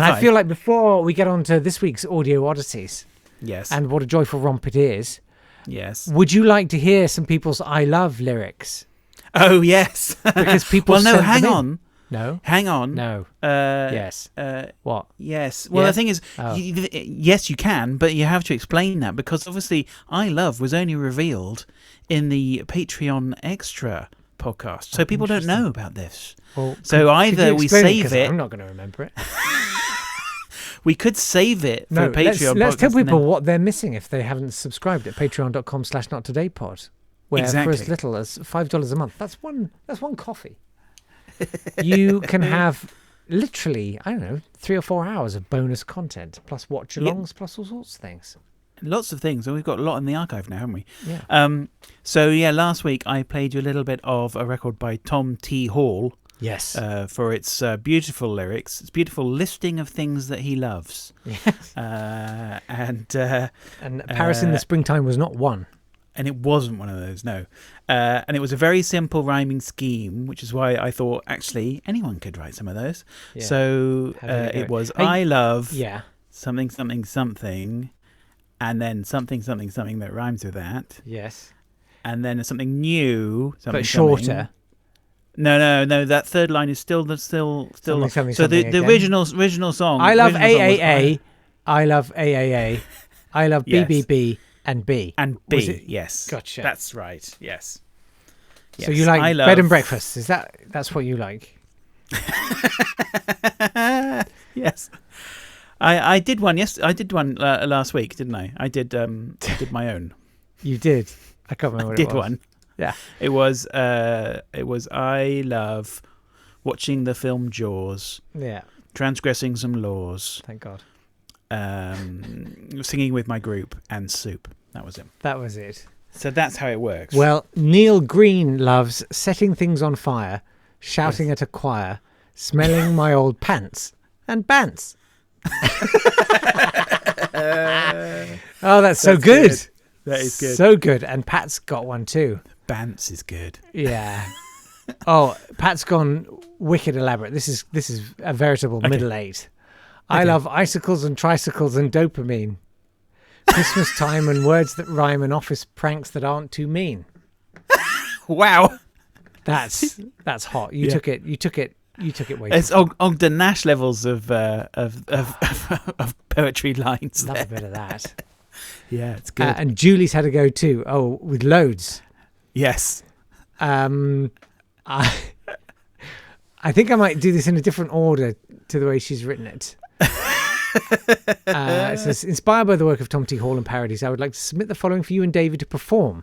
And I feel like before we get on to this week's Audio Odysseys, Yes. and what a joyful romp it is, Yes. would you like to hear some people's I love lyrics? Oh, yes. Because people well, no, send hang them in. on. No? Hang on. No. Yes. What? Yes. Well, Yes? the thing is, yes, you can, but you have to explain that because obviously I Love was only revealed in the Patreon Extra podcast. So people don't know about this. Well, so either we save it. I'm not going to remember it. We could save it for Patreon. Let's tell people what they're missing if they haven't subscribed at patreon.com/nottodaypod, where for as little as $5 a month, that's one coffee. You can have literally, I don't know, 3 or 4 hours of bonus content, plus watch-alongs, plus all sorts of things. Lots of things, and we've got a lot in the archive now, haven't we? Yeah. So last week I played you a little bit of a record by Tom T. Hall. Yes. For its beautiful lyrics, its beautiful listing of things that he loves. Yes. And Paris in the Springtime was not one. And it wasn't one of those, no. And it was a very simple rhyming scheme, which is why I thought, actually, anyone could write some of those. Yeah. So it was, I love something, something, something, and then something, something, something that rhymes with that. Yes. And then something new. Something, but shorter. Something. No. That third line is still. Something, so the original song. I love AAA. I love AAA. I love BBB and B. And B. Yes. Gotcha. That's right. Yes. So you like bed and breakfast? That's what you like? Yes. I did one. Yes, I did one last week, didn't I? I did my own. You did. I can't remember what it was. I did one. Yeah. It was I love watching the film Jaws. Yeah. Transgressing some laws. Thank God. Singing with my group and soup. That was it. That was it. So that's how it works. Well, Neil Green loves setting things on fire, shouting at a choir, smelling my old pants and bants. Oh, that's so good. That is good. So good. And Pat's got one too. Bants is good. Yeah. Oh, Pat's gone wicked elaborate. This is a veritable middle eight. I love icicles and tricycles and dopamine. Christmas time and words that rhyme and office pranks that aren't too mean. Wow. That's hot. You took it way. It's Ogden Nash levels of poetry lines. Love a bit of that. Yeah, it's good. And Julie's had a go too. Oh, with loads. Yes. I think I might do this in a different order to the way she's written it. It says, inspired by the work of Tom T. Hall and parodies, I would like to submit the following for you and Davey to perform.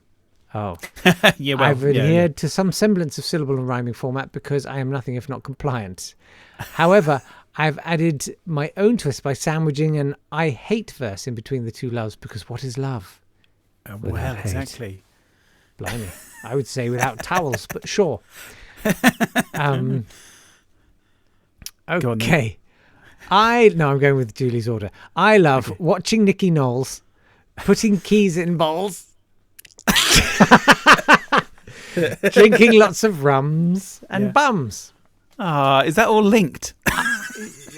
Oh. I've adhered to some semblance of syllable and rhyming format because I am nothing if not compliant. However, I've added my own twist by sandwiching an I hate verse in between the two loves, because what is love? Well, exactly. Blimey. I would say without towels, but sure. Okay. I'm going with Julie's order. I love watching Nicky Knowles putting keys in bowls, drinking lots of rums and bums. Is that all linked?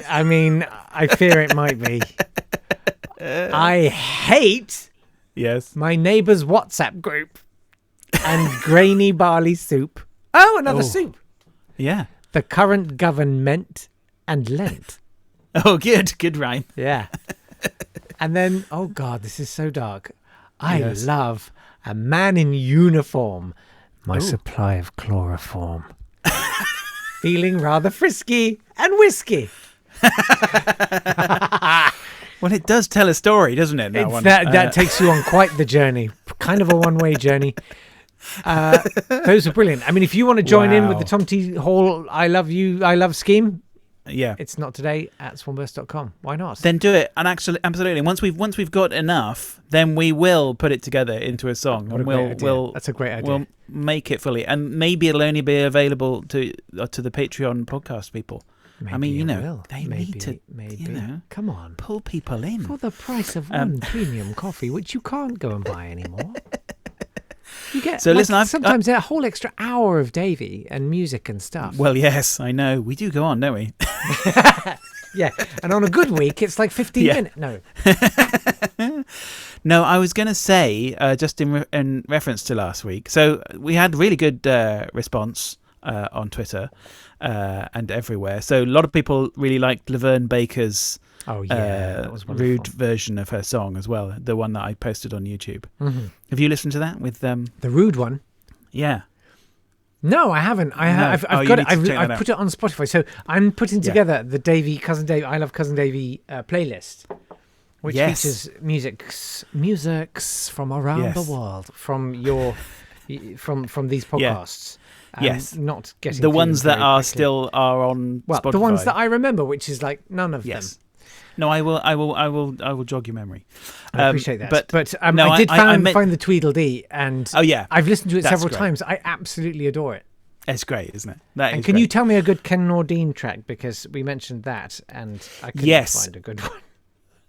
I mean, I fear it might be. I hate my neighbour's WhatsApp group and grainy barley soup. Oh, another soup. Yeah. The current government and Lent. Oh, good rhyme. Yeah. And then, oh God, this is so dark. I love a man in uniform, my supply of chloroform. Feeling rather frisky and whiskey. Well, it does tell a story, doesn't it? That takes you on quite the journey. Kind of a one-way journey. Those are brilliant. I mean, if you want to join in with the Tom T. Hall I love scheme, it's not today at swanburst.com. Why not? Then do it. And actually, absolutely. Once we've got enough, then we will put it together into a song. That's a great idea. We'll make it fully, and maybe it'll only be available to the Patreon podcast people. Maybe I mean, they maybe, need to, come on, pull people in for the price of one premium coffee, which you can't go and buy anymore. You get sometimes a whole extra hour of Davey and music and stuff. Well, yes, I know. We do go on, don't we? Yeah, and on a good week, it's like 15 minutes. No. No, I was going to say, just in reference to last week, so we had really good response on Twitter and everywhere. So a lot of people really liked Laverne Baker's that was rude version of her song as well, the one that I posted on YouTube. Mm-hmm. Have you listened to that with the rude one? Yeah. No, I haven't. I've got it. I've put it on Spotify. So I'm putting together the Cousin Davey, I Love Cousin Davey playlist, which features musics from around the world, from your from these podcasts. Not getting the ones that are still on. Well, Spotify. The ones that I remember, which is like none of them. No, I will jog your memory. I appreciate that. But I did find the Tweedledee, and I've listened to it several times. I absolutely adore it. It's great, isn't it? And can you tell me a good Ken Nordine track, because we mentioned that, and I couldn't find a good one.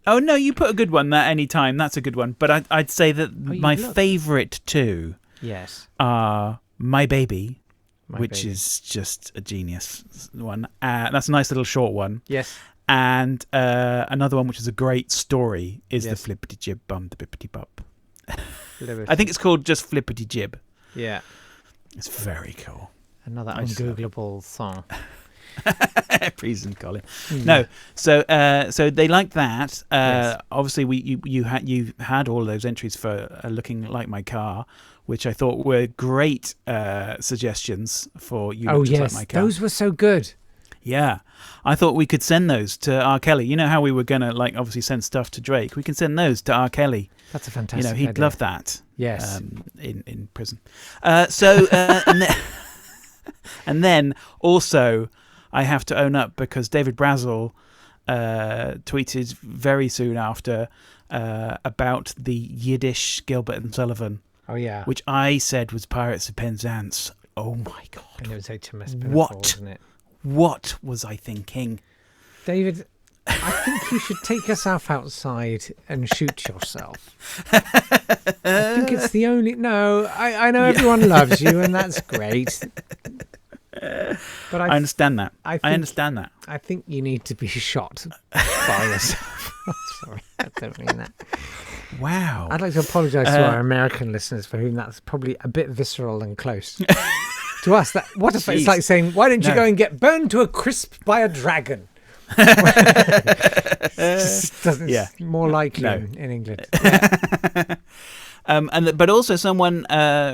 Oh no, you put a good one there any time. That's a good one. But I'd say that my favourite two are My Baby, which is just a genius one. That's a nice little short one. Yes. And another one, which is a great story, is the Flippity Jib Bum the Bippity Bop. I think it's called just Flippity Jib. Yeah. It's very cool. Another ungoogleable song. Prison Colin. No, so they liked that. Obviously, you had all those entries for Looking Like My Car, which I thought were great suggestions for You Look Just Like My Car. Those were so good. Yeah, I thought we could send those to R. Kelly. You know how we were going to obviously send stuff to Drake? We can send those to R. Kelly. That's a fantastic he'd idea. love that. Yes. In prison. And then also I have to own up, because David Brazel tweeted very soon after about the Yiddish Gilbert and Sullivan. Oh, yeah. Which I said was Pirates of Penzance. Oh, my God. And it was HMS Pinafore, wasn't it? What was I thinking? David, I think you should take yourself outside and shoot yourself. I think it's the only... No, I know everyone loves you, and that's great. But I understand that. I understand that. I think you need to be shot by yourself. Sorry, I don't mean that. Wow. I'd like to apologise to our American listeners, for whom that's probably a bit visceral and close. To us, it's like saying, why don't you go and get burned to a crisp by a dragon? It's more likely in England. Yeah. But also someone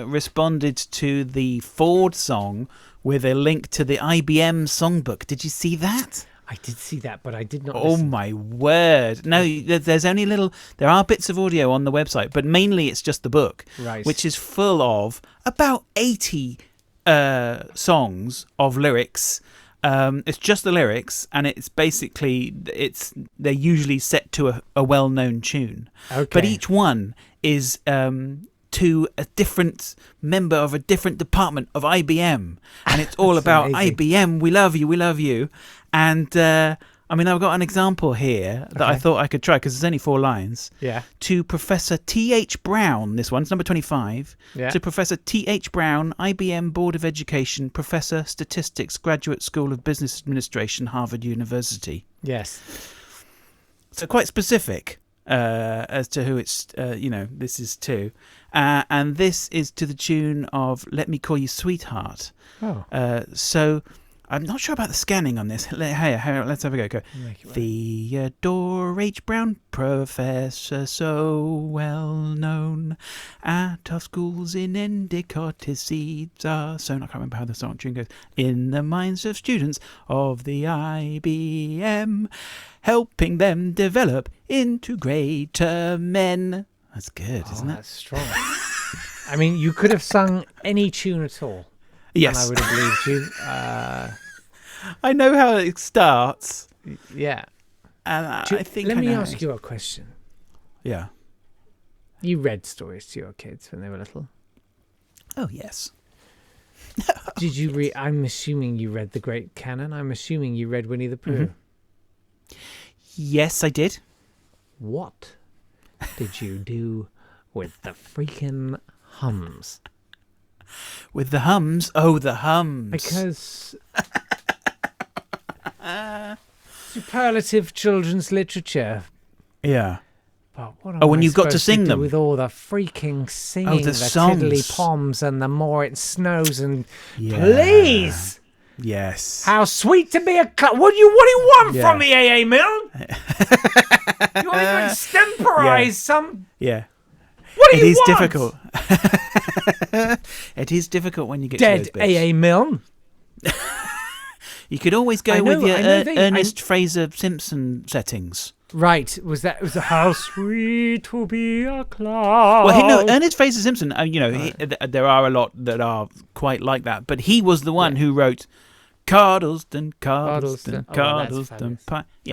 responded to the Ford song with a link to the IBM songbook. Did you see that? I did see that, but I did not listen. Oh, my word. No, there's only there are bits of audio on the website, but mainly it's just the book, which is full of about 80 songs of lyrics. It's just the lyrics, and it's basically they're usually set to a well-known tune. Okay. But each one is to a different member of a different department of IBM, and it's all about amazing. IBM. We love you. And I've got an example here that I thought I could try, because there's only 4 lines. Yeah. To Professor T.H. Brown, this one's number 25. Yeah. To Professor T.H. Brown, IBM Board of Education, Professor Statistics, Graduate School of Business Administration, Harvard University. Yes. So quite specific as to who it's, this is to. And this is to the tune of Let Me Call You Sweetheart. Oh. So... I'm not sure about the scanning on this. Hey, let's have a go. Theodore H. Brown, professor so well known at our schools in Endicott, his seeds are sown. I can't remember how the song tune goes. In the minds of students of the IBM, helping them develop into greater men. That's good, isn't it? That's strong. I mean, you could have sung any tune at all. Yes. And I would have believed you. I know how it starts. Yeah. And I think Let me ask you a question. Yeah. You read stories to your kids when they were little? Oh, yes. Did you read... I'm assuming you read the Great Canon. I'm assuming you read Winnie the Pooh. Mm-hmm. Yes, I did. What did you do with the freaking hums? With the hums? Oh, the hums. Because superlative children's literature. Yeah. But what am when I you've got to sing do them with all the freaking singing, the tiddly poms, and the more it snows, and please. Yes. How sweet to be a what do you want from me, AA Milne? You want me to extemporize some? Yeah. What do you want? It is difficult. It is difficult when you get dead to those bits. AA Milne. You could always go with your Ernest Fraser Simpson settings. Right, was how sweet to be a cloud? Well, Ernest Fraser Simpson. There are a lot that are quite like that, but he was the one who wrote Cardleston. Yeah,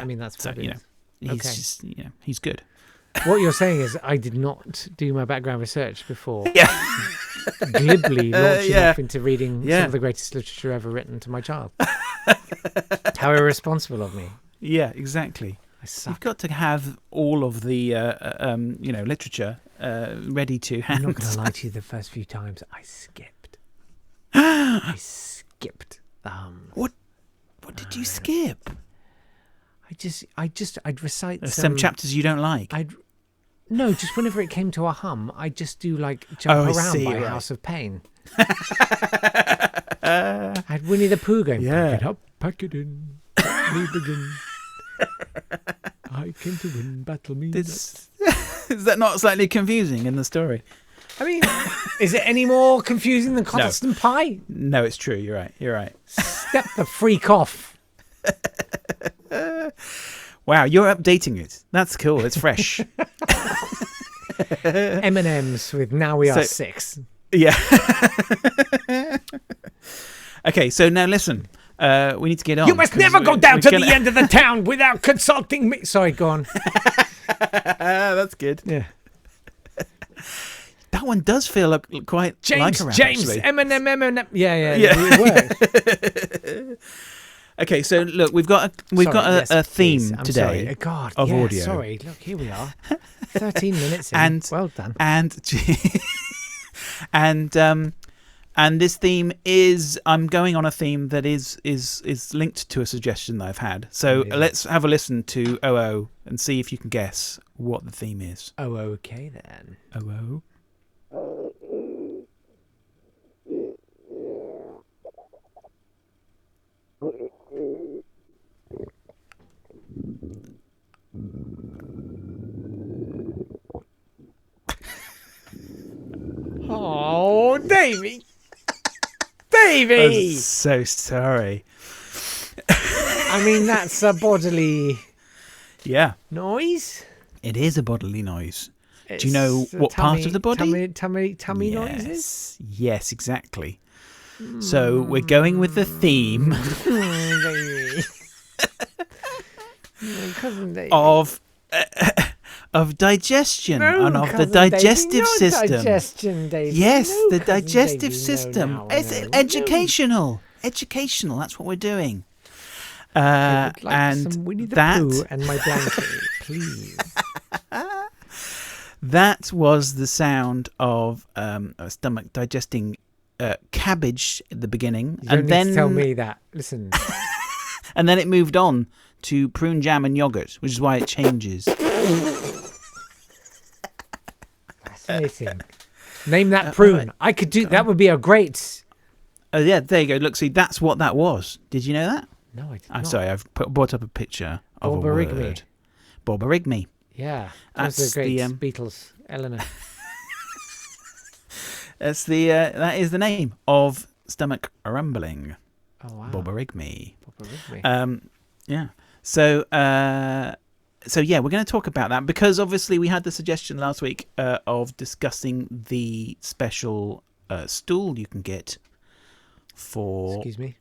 I mean that's fabulous. He's good. What you're saying is, I did not do my background research before. Glibly launching off into reading some of the greatest literature ever written to my child. How irresponsible of me. Yeah, exactly. You've got to have all of the literature ready to hand. I'm not going to lie to you. The first few times I skipped. What did you skip? I'd recite some chapters you don't like. No, just whenever it came to a hum, I'd just do like Jump Around by House of Pain. I had Winnie the Pooh going, pack it up, pack it in, let me begin. I came to win, battle me. Is that not slightly confusing in the story? I mean, is it any more confusing than Coddleston Pie? No, it's true. You're right. Step the freak off. Wow, you're updating it. That's cool. It's fresh. M&M's with Now We Are 6. Yeah. Okay, so now listen. We need to get on. You must never go down to the end of the town without consulting me. Sorry, go on. That's good. Yeah. That one does feel quite James, like a rap, actually. Eminem. Yeah. It works. Okay, so look, we've got a theme today of audio. Sorry, look, here we are. 13 minutes in. Well done. And this theme is, I'm going on a theme that is linked to a suggestion that I've had. So let's have a listen to OO and see if you can guess what the theme is. Oh, okay then. OO. Oh, Davey! Davey! I'm so sorry. I mean, that's a bodily noise. It is a bodily noise. Do you know what part of the body? Tummy noises? Yes, exactly. So we're going with the theme of digestion and of the digestive system. Digestion, Davey. Yes, the digestive system. It's educational. Educational. That's what we're doing. I would like some Winnie the Pooh and my blanket, please. That was the sound of a stomach digesting cabbage at the beginning, you don't need to tell me that. Listen. And then it moved on to prune jam and yogurt, which is why it changes. Fascinating. Name that prune. Right. I could do that. Would be a great. Oh yeah, there you go. Look, see, that's what that was. Did you know that? No, I did I'm sorry. I've brought up a picture of Borborygmi. A word. Borborygmi. Yeah, that's the great Beatles. Eleanor. That's that is the name of stomach rumbling. Oh wow. Borborygmi. Yeah. So yeah, we're going to talk about that because obviously we had the suggestion last week of discussing the special stool you can get for. Excuse me.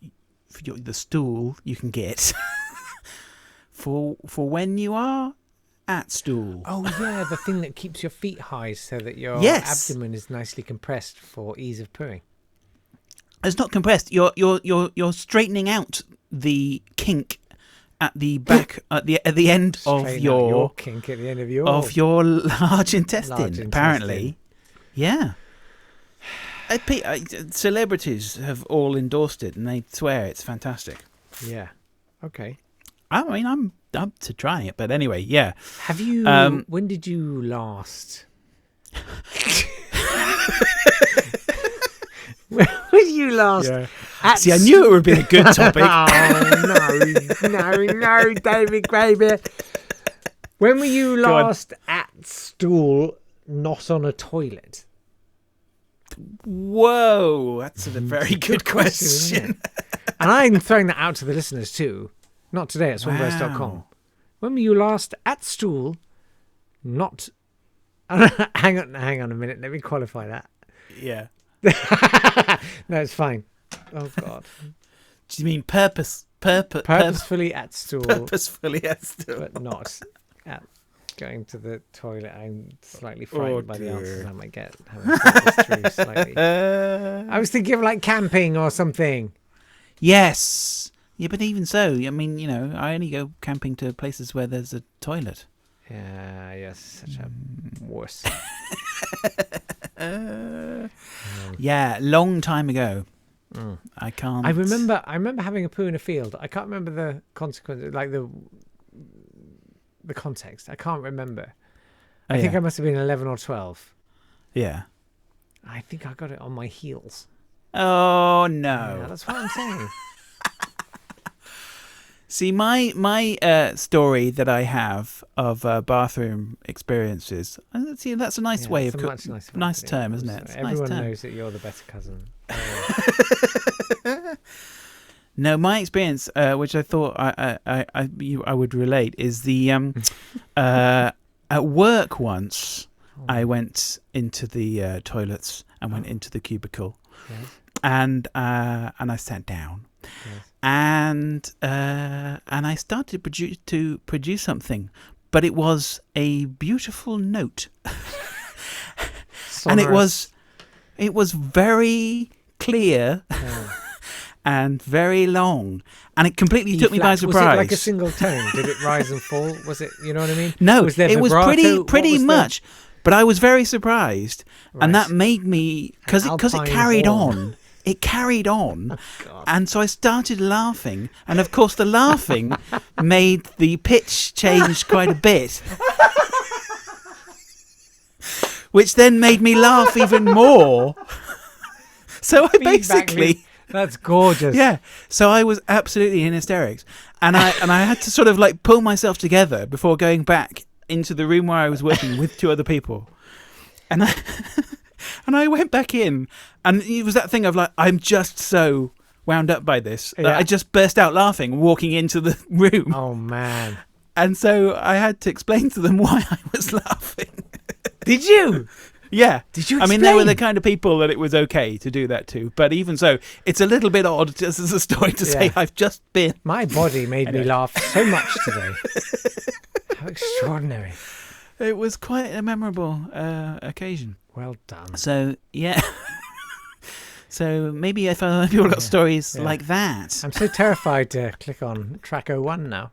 For the stool you can get for when you are at stool. Oh yeah, the thing that keeps your feet high so that your abdomen is nicely compressed for ease of pooing. It's not compressed. You're straightening out the kink at the back at the end of your kink at the end of your large intestine. Apparently, yeah. Celebrities have all endorsed it, and they swear it's fantastic. Yeah. Okay. I mean, I'm up to trying it, but anyway, yeah. Have you? When did you last? When did you last? Yeah. See, I knew it would be a good topic. no, David Graeber. When were you last at stool, not on a toilet? Whoa, that's a very good question. And I'm throwing that out to the listeners too. Not today at swimburst.com. Wow. When were you last at stool, not... hang on a minute. Let me qualify that. Yeah. No, it's fine. Oh, God. Do you mean purposefully at stool? Purposefully at stool. But not at going to the toilet. I'm slightly frightened by the answers I might get. Through slightly. I was thinking of like camping or something. Yes. Yeah, but even so, I mean, you know, I only go camping to places where there's a toilet. Yeah, yes, such a wuss. Yeah, long time ago. I can't. I remember having a poo in a field. I can't remember the consequences, like the context. I can't remember. I think I must have been 11 or 12. Yeah. I think I got it on my heels. Oh no! Yeah, that's what I'm saying. See, my story that I have of bathroom experiences. See, that's a nice way of nice term, isn't it? Everyone knows that you're the better cousin. No, my experience, which I thought I would relate, is the at work once. I went into the toilets and went into the cubicle, and I sat down. Yes. And I started to produce something, but it was a beautiful note, and it was very clear and very long, and it completely took me by surprise. Was it like a single tone? Did it rise and fall? Was it? You know what I mean? No, it was pretty much. But I was very surprised, and that made me because it carried on. It carried on, and so I started laughing, and of course the laughing made the pitch change quite a bit, which then made me laugh even more. So I basically... That's gorgeous. Yeah, so I was absolutely in hysterics, and I had to sort of like pull myself together before going back into the room where I was working with two other people, and I went back in, and it was that thing of like, I'm just so wound up by this that I just burst out laughing walking into the room. Oh, man. And so I had to explain to them why I was laughing. Did you? Yeah. Did you explain? I mean, they were the kind of people that it was okay to do that to. But even so, it's a little bit odd just as a story to say I've just been... My body made me laugh so much today. How extraordinary. It was quite a memorable occasion. Well done. So, yeah. So maybe if people got stories like that. I'm so terrified to click on track 01 now.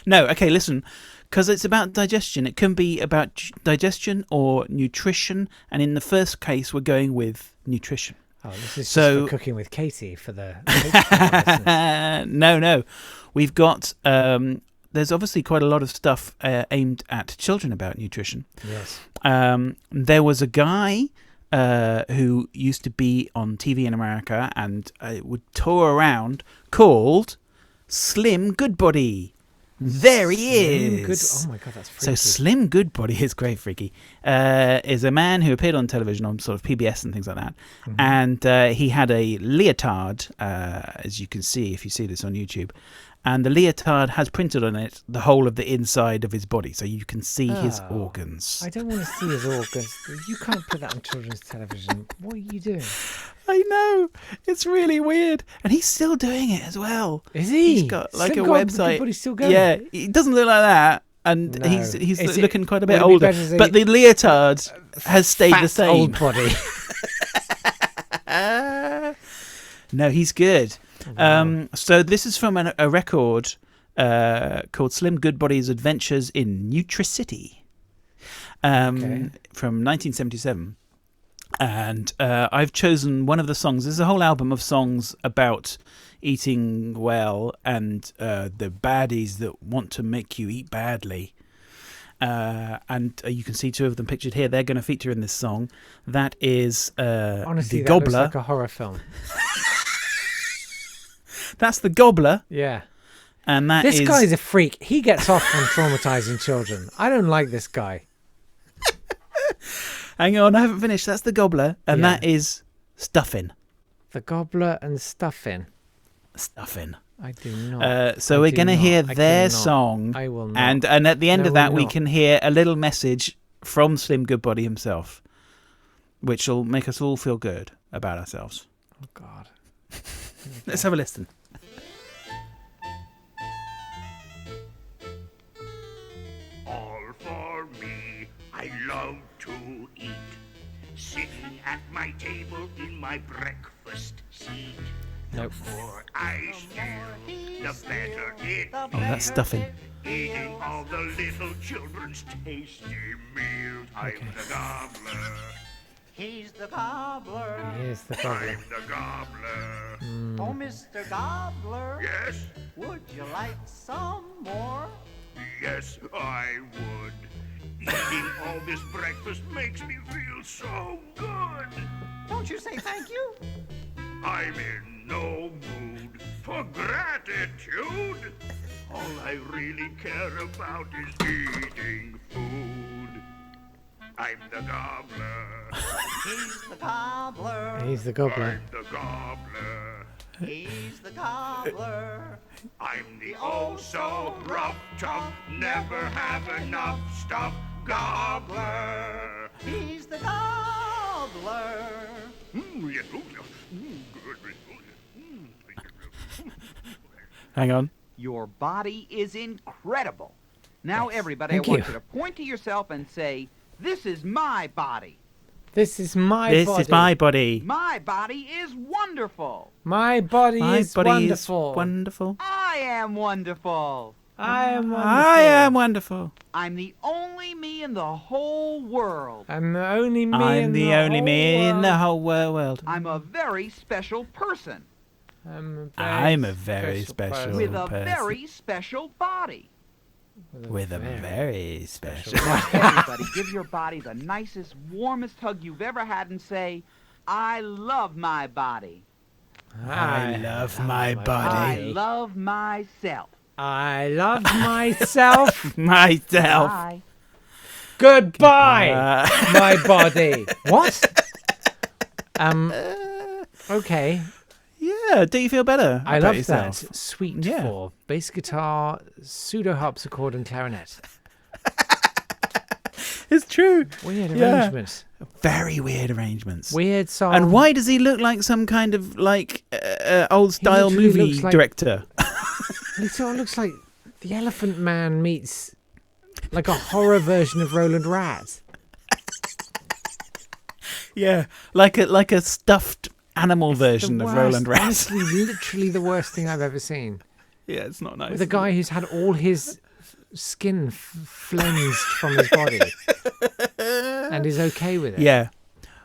No, okay, listen. Because it's about digestion. It can be about digestion or nutrition. And in the first case, we're going with nutrition. Oh, this is just for Cooking with Katie for the... No. We've got... there's obviously quite a lot of stuff aimed at children about nutrition. Yes. There was a guy who used to be on TV in America and would tour around called Slim Goodbody. There he is. Oh my God, that's freaky. So Slim Goodbody is great, freaky. Is a man who appeared on television on sort of PBS and things like that. Mm-hmm. And he had a leotard, as you can see if you see this on YouTube. And the leotard has printed on it the whole of the inside of his body, so you can see his organs. I don't want to see his organs. You can't put that on children's television. What are you doing? I know. It's really weird. And he's still doing it as well. Is he? He's got like a website. But he's still going. Yeah, he doesn't look like that. And he's looking quite a bit older. But the leotard has stayed the same. Old body. No, he's good. Wow. So this is from a record called Slim Goodbody's Adventures in Nutricity from 1977. And I've chosen one of the songs. There's a whole album of songs about eating well and the baddies that want to make you eat badly. And you can see two of them pictured here. They're going to feature in this song. That is honestly, the that Gobbler. looks like a horror film. That's the Gobbler. Yeah. And this guy's a freak. He gets off on traumatizing children. I don't like this guy. Hang on, I haven't finished. That's the Gobbler, and that is Stuffin'. The Gobbler and Stuffin'. Stuffin'. I do not. So we're going to hear their song. I will not. And at the end of that, we can hear a little message from Slim Goodbody himself, which will make us all feel good about ourselves. Oh, God. Let's have a listen. All for me, I love to eat. Sitting at my table in my breakfast seat. Nope. The more I steal, the better it Oh, that's Stuffin'. Eating all the little children's tasty meals. I'm the gobbler. He's the gobbler. He is the Gobbler. I'm the gobbler. Oh, Mr. Gobbler. Yes, Would you like some more? yes, I would. Eating all this breakfast makes me feel so good. Don't you say thank you? I'm in no mood for gratitude. All I really care about is eating food. I'm the gobbler. He's the gobbler. He's the Gobbler. I'm the gobbler. He's the gobbler. I'm the oh so rough, tough, never have enough stuff gobbler. He's the gobbler. Yes. Good. Hang on. Your body is incredible. Now, everybody, Thank I want you. you to point to yourself and say, "This is my body. This is my This body. is my body. My body is wonderful. My body My is body wonderful. is wonderful. I am wonderful. I am wonderful. I am wonderful. I'm the only me in the whole world. I'm the only me I'm in the only whole me in the world. whole world. I'm a very special person I'm a very special with a person. very special body. With a very special. Everybody, give your body the nicest, warmest hug you've ever had and say, "I love my body. I love my I body. love myself." I love myself. Myself. Bye. Goodbye, my body. What? Okay. Yeah, do you feel better? I about love yourself? that. Suite Yeah. for bass guitar, pseudo harpsichord, and clarinet. It's true. Weird Yeah. arrangements. Very weird arrangements. Weird song. And why does he look like some kind of old style literally movie looks like- director? He sort of looks like the Elephant Man meets like a horror version of Roland Rat. Yeah, like a stuffed animal version The of worst, Roland Rat. honestly, literally the worst thing I've ever seen. Yeah, it's not nice. With a guy who's had all his skin flensed from his body and is okay with it. Yeah,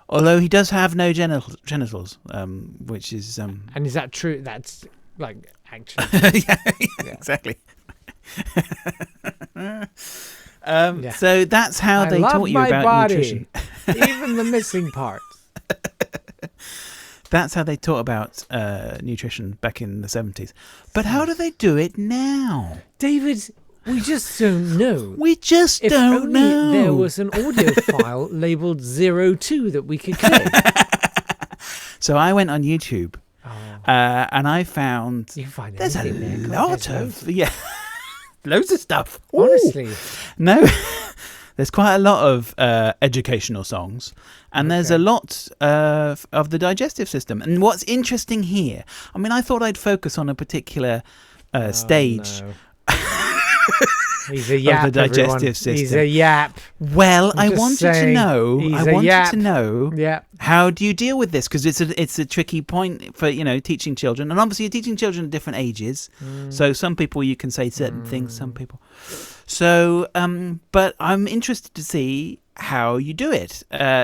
although he does have no genitals, which is And is that true? That's like actually. yeah, exactly. So that's how I they love taught you my about body, nutrition. even the missing parts. That's how they taught about nutrition back in the 70s. But how do they do it now? David, we just don't know. We just If don't only know. there was an audio file labeled 02 that we could click. So I went on YouTube Oh, and I found you can find there's a anything there. lot There's of loads of stuff. Ooh. honestly. No, there's quite a lot of educational songs, and there's a lot of the digestive system. And what's interesting here, I mean, I thought I'd focus on a particular stage No. He's a yap. of the digestive everyone. system. He's a yap. Well, I'm I just wanted to saying, know. he's I a wanted yap. to know. Yeah. How do you deal with this? Because it's a tricky point for teaching children, and obviously you're teaching children at different ages. So some people you can say certain things, some people. So, but I'm interested to see how you do it.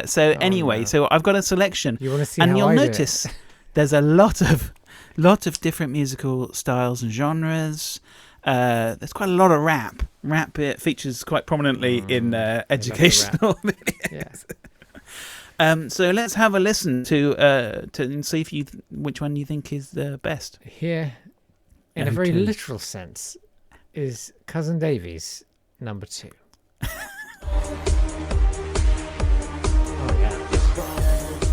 So I've got a selection. You want to see and how you'll I do notice it? there's a lot of different musical styles and genres. There's quite a lot of rap. Rap features quite prominently in educational videos. Yeah. So let's have a listen to see which one you think is the best. Here, in a very literal sense, is Cousin Davey's number 2. Oh yeah.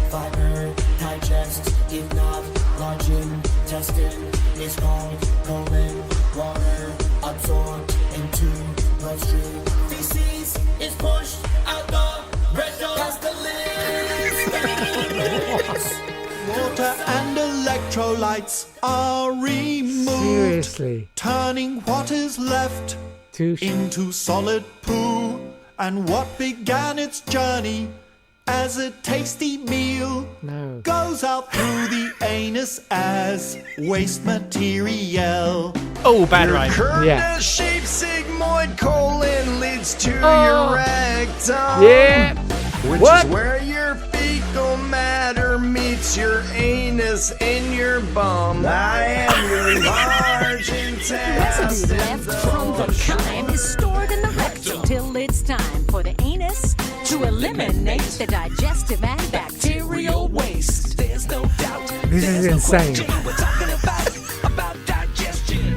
Fiber, digest, if not large intestine is called colon. Water absorbed into bloodstream. Feces is pushed out the rectum past the lips. Water and electrolytes are removed. Seriously. Turning what is left into solid poo. And what began its journey as a tasty meal goes out through the anus as waste material. Oh, bad rhyme. Your shaped sigmoid colon leads to your rectum. Yeah. Which is where your fecal matter meets your anus in your bum. I am your large intestine. Residue left from the chyme is stored in the rectum till it's time for the anus to eliminate the digestive and bacterial waste. There's no doubt. This is insane. We're talking about digestion.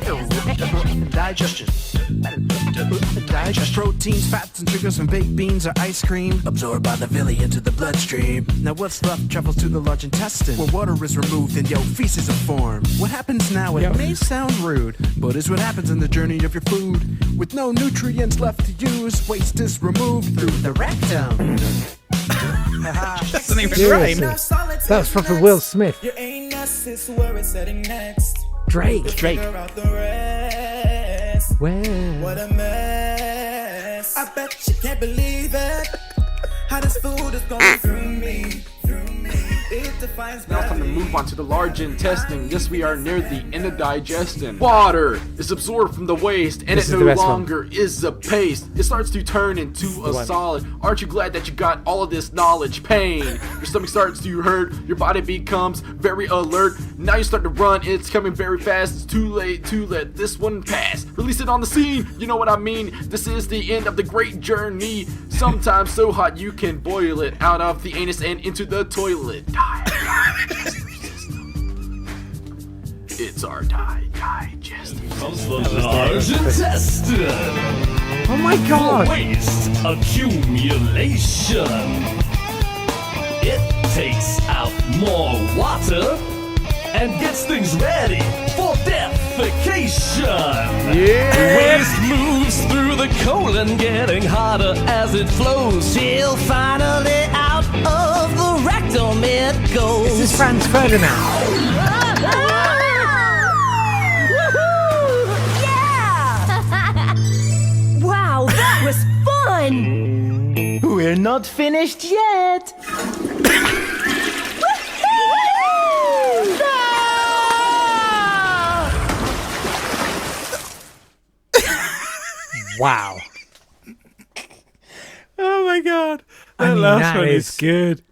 Digestion. Digest proteins, fats, and sugars from baked beans or ice cream, absorbed by the villi into the bloodstream. Now what's left travels to the large intestine, where water is removed and feces are formed. What happens now, it may sound rude, but it's what happens in the journey of your food. With no nutrients left to use, waste is removed through the rectum. Doesn't even rhyme. That was proper Will Smith. Your anus is where it's heading next. Drake. Figure out the rest. Where? What a mess. I bet you can't believe it. How this food is going through me. It defines now time to move on to the large intestine. Yes, we are near the end of digestion. Water is absorbed from the waste, and it no longer is a paste. It starts to turn into a solid. Aren't you glad that you got all of this knowledge? Pain. Your stomach starts to hurt. Your body becomes very alert. Now you start to run. It's coming very fast. It's too late to let this one pass. Release it on the scene. You know what I mean? This is the end of the great journey. Sometimes so hot you can boil it out of the anus and into the toilet. It's our digestive comes the large intestine. Oh my god! Waste accumulation. It takes out more water and gets things ready for defecation. Waste moves through the colon, getting hotter as it flows, till finally out of the rectum it goes. This is Franz Ferdinand. Wow, that was fun! We're not finished yet. Wow. Oh my god. That last one is good.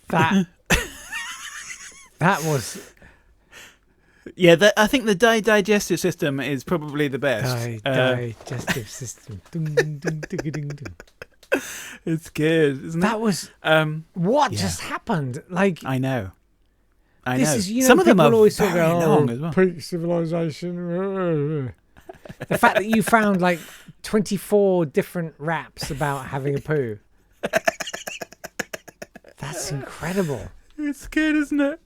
That was... Yeah, I think the digestive system is probably the best. Digestive system. It's good, isn't it? That was... what just happened? Like, I know. This is, some of them are always very long as well. Peak civilization. The fact that you found like 24 different raps about having a poo. That's incredible. It's good, isn't it?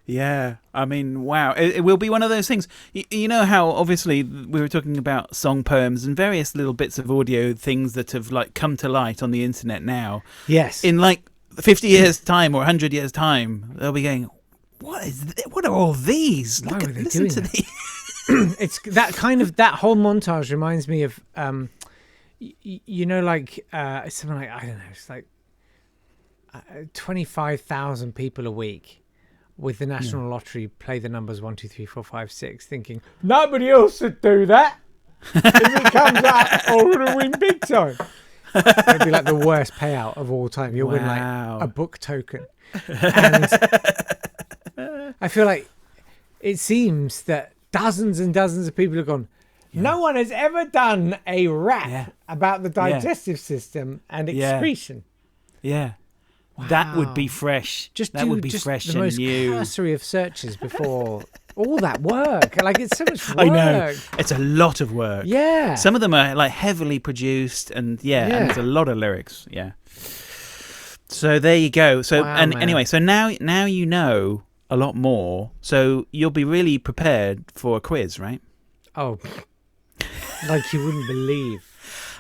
Yeah, I mean, wow. It will be one of those things. You know how obviously we were talking about song poems and various little bits of audio things that have like come to light on the internet now. Yes. In like 50 years' time or 100 years' time, they'll be going, what are all these? Listen to these. It's that kind of, that whole montage reminds me of, you know, like something like, I don't know, it's like 25,000 people a week with the National Lottery play the numbers 1, 2, 3, 4, 5, 6, thinking nobody else would do that. If it comes up, I'm going to win big time. It'd be like the worst payout of all time. You'll win like a book token. And I feel like it seems that dozens and dozens of people have gone, no one has ever done a rap about the digestive system and excretion. Yeah. Wow. That would be fresh. That would be fresh and new. The most cursory of searches before all that work. Like, it's so much work. I know. It's a lot of work. Yeah. Some of them are like heavily produced and and there's a lot of lyrics. Yeah. So there you go. So anyway, so now you know a lot more. So you'll be really prepared for a quiz, right? Oh, like you wouldn't believe.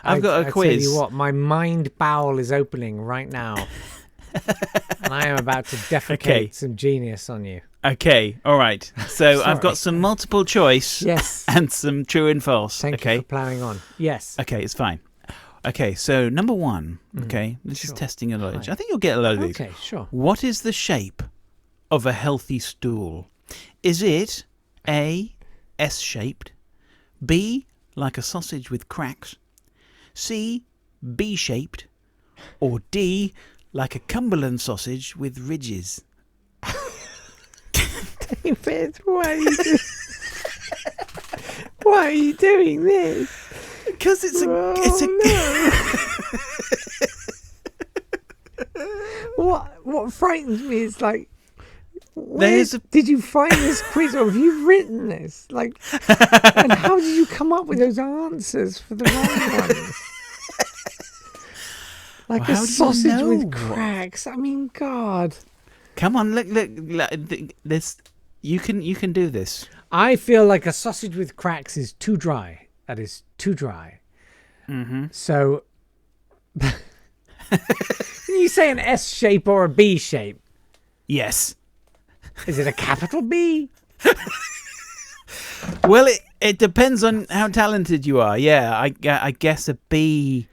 I've got a quiz. I tell you what, my mind bowel is opening right now. And I am about to defecate some genius on you. Okay, all right. So I've got some multiple choice and some true and false. Thank you for ploughing on. Yes. Okay, it's fine. Okay, so number one. Okay, this is testing your knowledge. I think you'll get a load of these. Okay, sure. What is the shape of a healthy stool? Is it A, S-shaped, B, like a sausage with cracks, C, B-shaped, or D, like a Cumberland sausage with ridges? David, why are you doing this? Because it's no. What frightens me is like, did you find this quiz, or have you written this? Like, and how did you come up with those answers for the wrong ones? Like a sausage with cracks. I mean, God. Come on, look, this. You can do this. I feel like a sausage with cracks is too dry. That is too dry. Mm-hmm. So, you say an S shape or a B shape? Yes. Is it a capital B? Well, it depends on how talented you are. Yeah, I guess a B.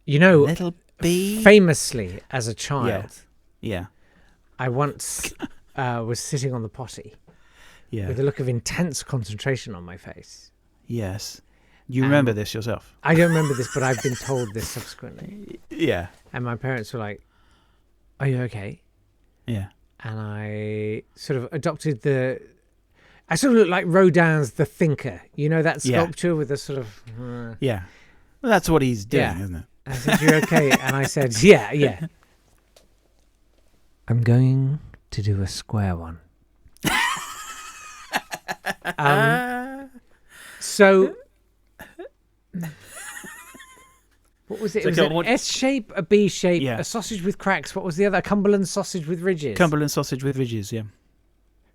You know, little B. Famously, as a child, yeah. I once was sitting on the potty with a look of intense concentration on my face. Yes. You remember this yourself? I don't remember this, but I've been told this subsequently. Yeah. And my parents were like, "Are you okay?" Yeah. And I sort of adopted I sort of looked like Rodin's The Thinker. You know that sculpture with the sort of... Yeah. Well, that's what he's doing, isn't it? I said, "You're okay?" And I said, yeah. I'm going to do a square one. So... What was it? It was an S shape, a B shape, a sausage with cracks. What was the other? A Cumberland sausage with ridges. Cumberland sausage with ridges, yeah.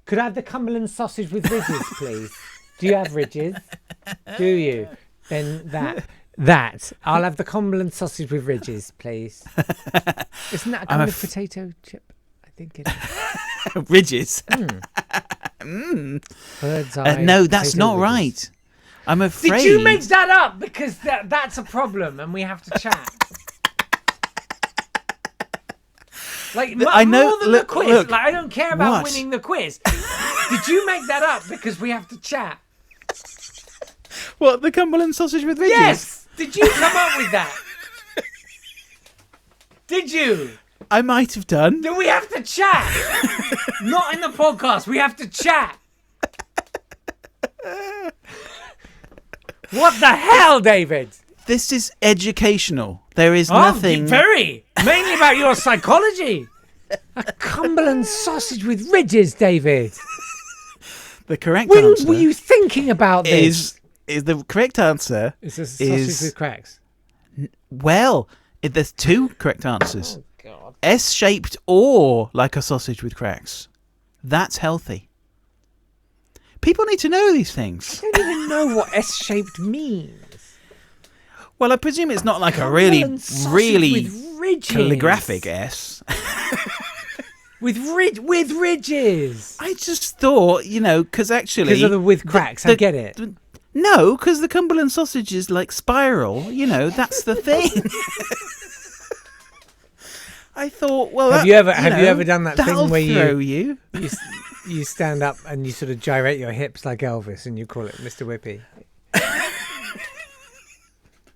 Could I have the Cumberland sausage with ridges, please? Do you have ridges? Do you? Then that. I'll have the Cumberland sausage with ridges, please. Isn't that a kind of potato chip? I think it is. Ridges? Bird's eye. No, that's not right. I'm afraid. Did you make that up? Because that's a problem, and we have to chat. Like, I know more than the quiz. Look, like, I don't care about winning the quiz. Did you make that up because we have to chat? What, the Cumberland sausage with ridges? Yes. Did you come up with that? Did you? I might have done. Then we have to chat. Not in the podcast. We have to chat. What the hell, David? This is educational. There is nothing... Mainly about your psychology. A Cumberland sausage with ridges, David. The correct answer... When were you thinking about this? Is the correct answer... Is this a sausage with cracks? Well, there's two correct answers. Oh, God. S-shaped or like a sausage with cracks. That's healthy. People need to know these things. I don't even know what S-shaped means. Well, I presume it's not like a really calligraphic S. with ridges. I just thought, because actually... Because of the with cracks, I get it. No, because the Cumberland sausage is like spiral. That's the thing. I thought, well... Have you ever done that thing where you stand up and you sort of gyrate your hips like Elvis and you call it Mr. Whippy?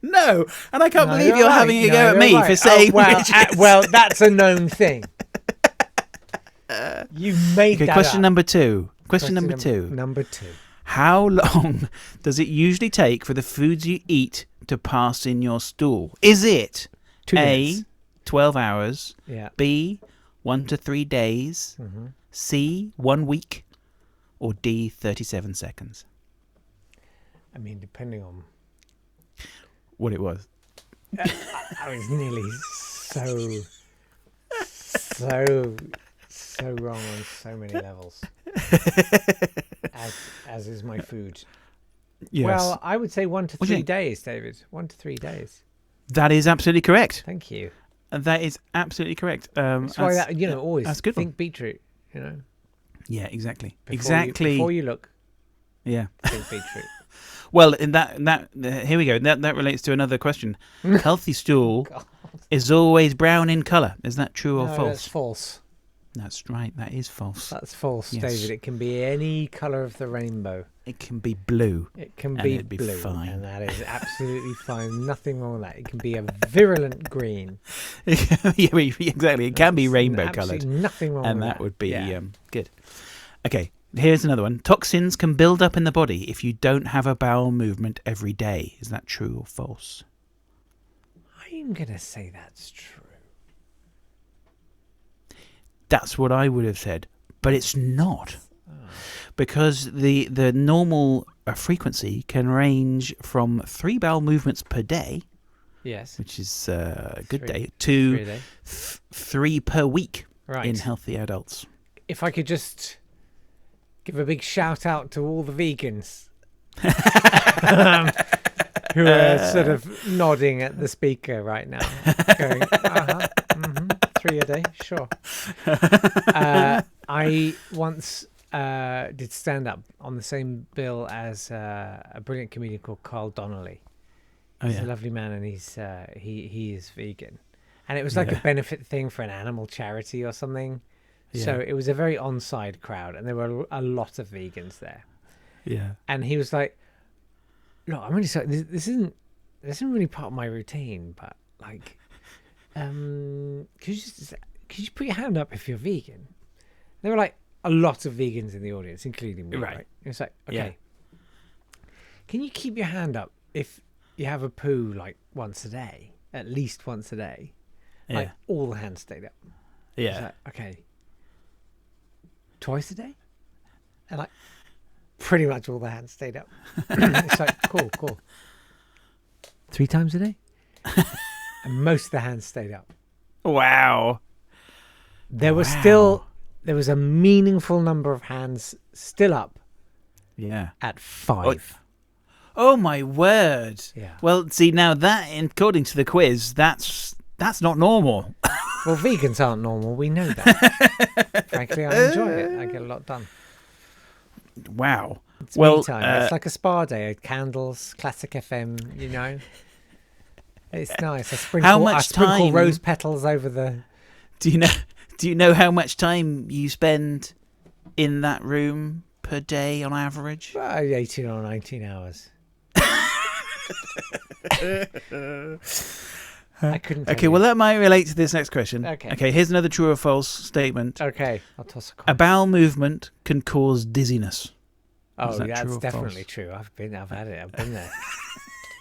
No, and I can't believe you're having a go at me for saying well, that's a known thing. You made that question up. number two. Question number two. Number two. How long does it usually take for the foods you eat to pass in your stool? Is it 2 minutes. A, 12 hours, Yeah. B, 1 to 3 days, C, 1 week, or D, 37 seconds? I mean, depending on what it was. I was nearly so wrong on so many levels. as is my food. Yes. Well, I would say 1 to 3 days, David. 1 to 3 days. That is absolutely correct. Thank you. That is absolutely correct. That's why always that's good think beetroot. Yeah, exactly. Before you look. Yeah. Think beetroot. Well, in that here we go. That relates to another question. Healthy stool is always brown in colour. Is that true or false? That's false. That's right. That is false. That's false, Yes. David. It can be any colour of the rainbow. It can be blue. It can and be it'd be blue, fine. and that is absolutely fine. Nothing wrong with that. It can be a virulent green. Yeah, exactly. It can be rainbow coloured. Nothing wrong with that. And that would be good. Okay, here's another one. Toxins can build up in the body if you don't have a bowel movement every day. Is that true or false? I'm going to say that's true. That's what I would have said, but it's not. Because the normal frequency can range from 3 bowel movements per day, yes, which is a good day, to 3 per week in healthy adults. If I could just give a big shout out to all the vegans who are sort of nodding at the speaker right now, going, 3 a day, sure. I once did stand up on the same bill as a brilliant comedian called Carl Donnelly. He's a lovely man, and he is vegan, and it was like a benefit thing for an animal charity or something. Yeah. So it was a very on-side crowd, and there were a lot of vegans there. Yeah, and he was like, "Look, I'm really sorry. This isn't really part of my routine, but like, could you put your hand up if you're vegan?" There were like a lot of vegans in the audience, including me. Right? It's like, okay, can you keep your hand up if you have a poo like once a day, at least once a day? Like all the hands stayed up. Yeah. Like, okay. Twice a day? And like pretty much all the hands stayed up. It's like, cool. 3 times a day? And most of the hands stayed up. Wow. There was a meaningful number of hands still up. Yeah. At 5. Oh my word. Yeah. Well, see, now that, according to the quiz, that's not normal. Well, vegans aren't normal. We know that. Frankly, I enjoy it. I get a lot done. Wow. It's me time. It's like a spa day. Candles, classic FM, It's nice. I sprinkle rose petals over the... Do you know how much time you spend in that room per day on average? 18 or 19 hours. I couldn't tell you. Well, that might relate to this next question. Okay, here's another true or false statement. Okay, I'll toss a coin. A bowel movement can cause dizziness. Oh, that's definitely true. I've had it. I've been there.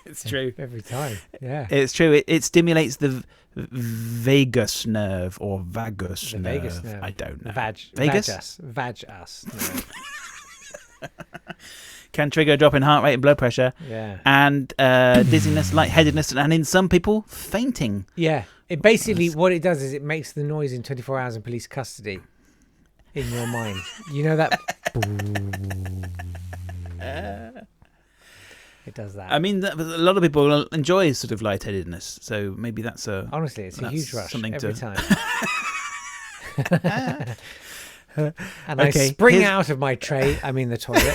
It's true. Every time. Yeah. It's true. It stimulates the vagus nerve or vagus nerve. Vagus nerve. I don't know. Vagus? Vagus. No. Can trigger a drop in heart rate and blood pressure. Yeah. And dizziness, lightheadedness, and in some people, fainting. Yeah. It basically, what it does is it makes the noise in 24 hours in police custody in your mind. You know that? It does that. I mean, a lot of people enjoy sort of lightheadedness, so maybe that's a... Honestly, it's a huge rush every time. And I spring out of my tray, the toilet.